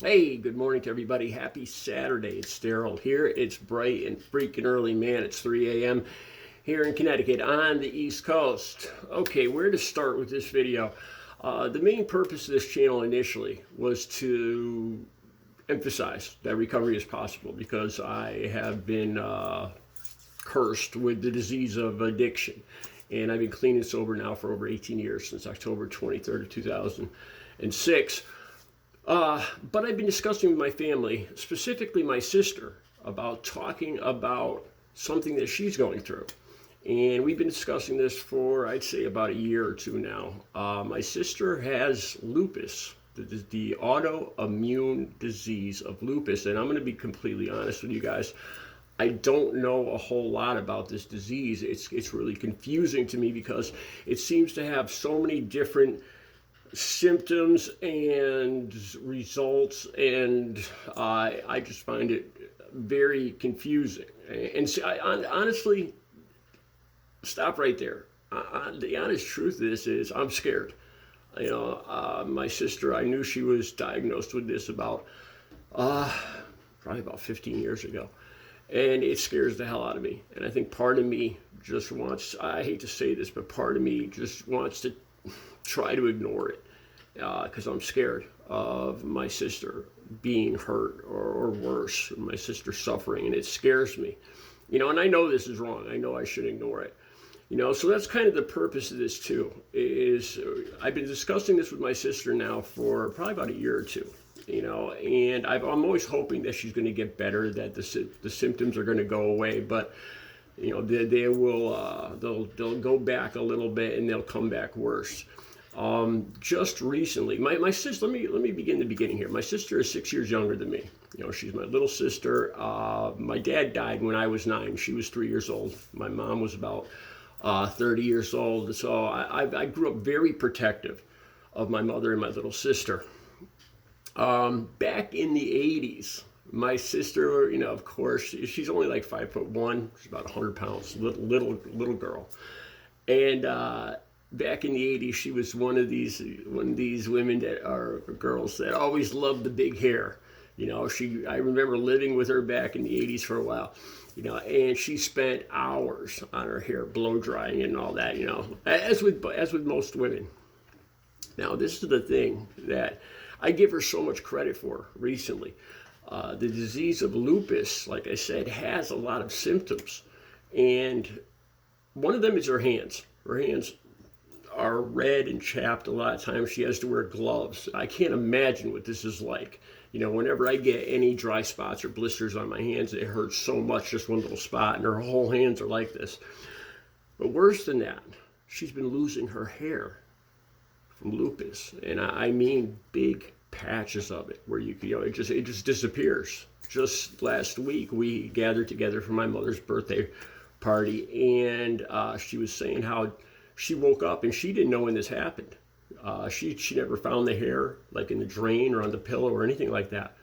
Hey, good morning to everybody. Happy Saturday. It's Daryl here. It's bright and freaking early, man. It's 3 a.m. here in Connecticut on the East Coast. Okay, where to start with this video? The main purpose of this channel initially was to emphasize that recovery is possible because I have been cursed with the disease of addiction. And I've been clean and sober now for over 18 years, since October 23rd of 2006. But I've been discussing with my family, specifically my sister, about talking about something that she's going through. And we've been discussing this for, I'd say, about a year or two now. My sister has lupus, the autoimmune disease of lupus. And I'm going to be completely honest with you guys. I don't know a whole lot about this disease. It's really confusing to me because it seems to have so many different symptoms and results, and I just find it very confusing. And so honestly, stop right there. The honest truth of this is I'm scared. My sister, I knew she was diagnosed with this about probably about 15 years ago. And it scares the hell out of me. And I think part of me just wants, I hate to say this, but part of me just wants to try to ignore it because I'm scared of my sister being hurt or worse, my sister suffering, and it scares me. And I know this is wrong. I know I should ignore it. So that's kind of the purpose of this too, is I've been discussing this with my sister now for probably about a year or two. And I'm always hoping that she's going to get better, that the symptoms are going to go away, but they will they'll go back a little bit and they'll come back worse. Just recently, my sister. Let me begin the beginning here. My sister is 6 years younger than me. She's my little sister. My dad died when I was 9. She was 3 years old. My mom was about 30 years old. So I grew up very protective of my mother and my little sister. Back in the 80s, my sister, of course, she's only like 5'1". She's about 100 pounds, little girl. And back in the 80s, she was one of these women that are girls that always loved the big hair. I remember living with her back in the 80s for a while. And she spent hours on her hair, blow drying and all that. As with most women. Now, this is the thing that I give her so much credit for recently. The disease of lupus, like I said, has a lot of symptoms. And one of them is her hands. Her hands are red and chapped a lot of times. She has to wear gloves. I can't imagine what this is like. Whenever I get any dry spots or blisters on my hands, it hurts so much, just one little spot, and her whole hands are like this. But worse than that, she's been losing her hair from lupus, and I mean big patches of it where it just disappears. Just last week we gathered together for my mother's birthday party, and she was saying how she woke up and she didn't know when this happened. She never found the hair like in the drain or on the pillow or anything like that,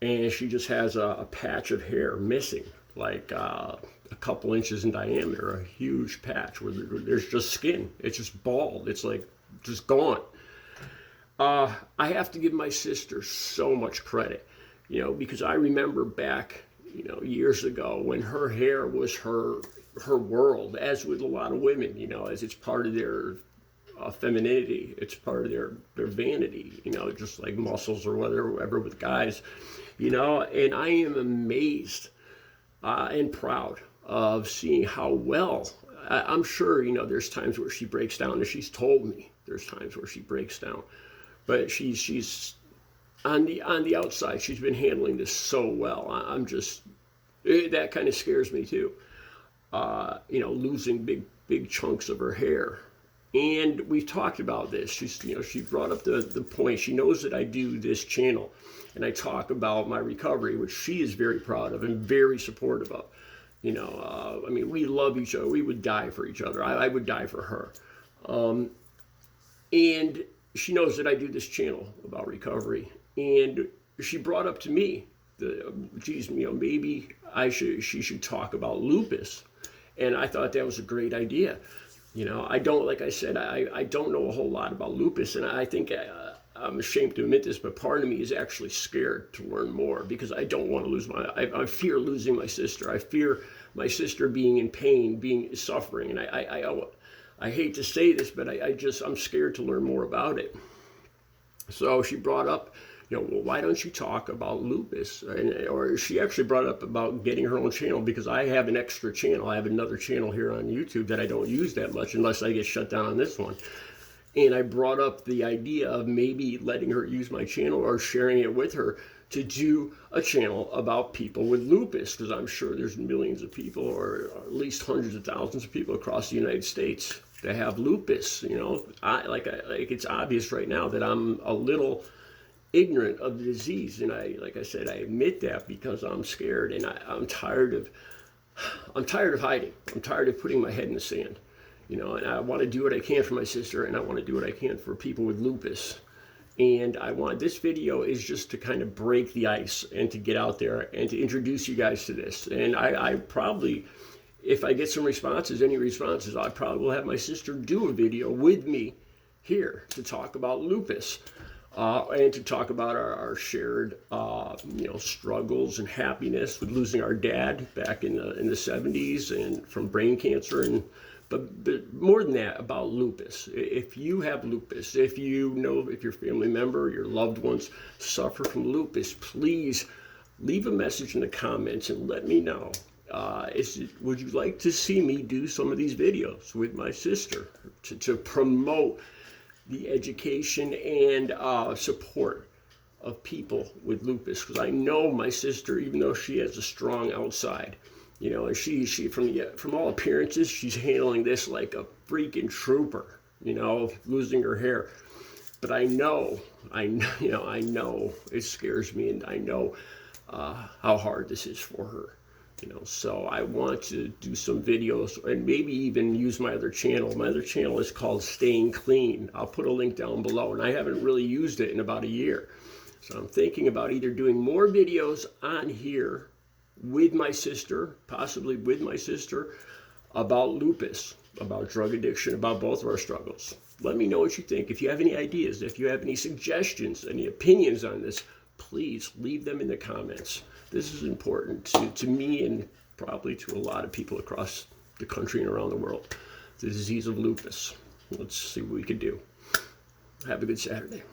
and she just has a patch of hair missing, like a couple inches in diameter, a huge patch where there's just skin. It's just bald. It's like just gone. I have to give my sister so much credit, because I remember back, years ago when her hair was her world, as with a lot of women, as it's part of their femininity, it's part of their vanity, just like muscles or whatever with guys, and I am amazed and proud of seeing how well, I'm sure, there's times where she breaks down, and she's told me there's times where she breaks down. But she's on the outside. She's been handling this so well. That kind of scares me too. Losing big chunks of her hair. And we've talked about this. She brought up the point. She knows that I do this channel, and I talk about my recovery, which she is very proud of and very supportive of. We love each other. We would die for each other. I would die for her. And she knows that I do this channel about recovery, and she brought up to me, maybe she should talk about lupus, and I thought that was a great idea. I don't, like I said, I don't know a whole lot about lupus, and I think I'm ashamed to admit this, but part of me is actually scared to learn more because I don't want to lose I fear losing my sister. I fear my sister being in pain, being suffering. And I hate to say this, but I'm scared to learn more about it. So she brought up, well, why don't you talk about lupus? Or she actually brought up about getting her own channel because I have an extra channel. I have another channel here on YouTube that I don't use that much unless I get shut down on this one. And I brought up the idea of maybe letting her use my channel or sharing it with her to do a channel about people with lupus, because I'm sure there's millions of people, or at least hundreds of thousands of people across the United States that have lupus. It's obvious right now that I'm a little ignorant of the disease, and like I said, I admit that because I'm scared, and I'm tired of hiding. I'm tired of putting my head in the sand. And I want to do what I can for my sister, and I want to do what I can for people with lupus. And this video is just to kind of break the ice and to get out there and to introduce you guys to this. And I probably, if I get some responses, any responses, I probably will have my sister do a video with me here to talk about lupus. And to talk about our shared, struggles and happiness with losing our dad back in the 70s and from brain cancer, but more than that, about lupus. If you have lupus, if your family member, your loved ones suffer from lupus, please leave a message in the comments and let me know. Would you like to see me do some of these videos with my sister to promote the education and support of people with lupus? Because I know my sister, even though she has a strong outside, and she from all appearances, she's handling this like a freaking trooper, losing her hair. But I know it scares me, and I know how hard this is for her. So I want to do some videos and maybe even use my other channel. My other channel is called Staying Clean. I'll put a link down below, and I haven't really used it in about a year. So I'm thinking about either doing more videos on here with my sister, possibly with my sister, about lupus, about drug addiction, about both of our struggles. Let me know what you think. If you have any ideas, if you have any suggestions, any opinions on this, please leave them in the comments. This is important to me and probably to a lot of people across the country and around the world. The disease of lupus. Let's see what we can do. Have a good Saturday.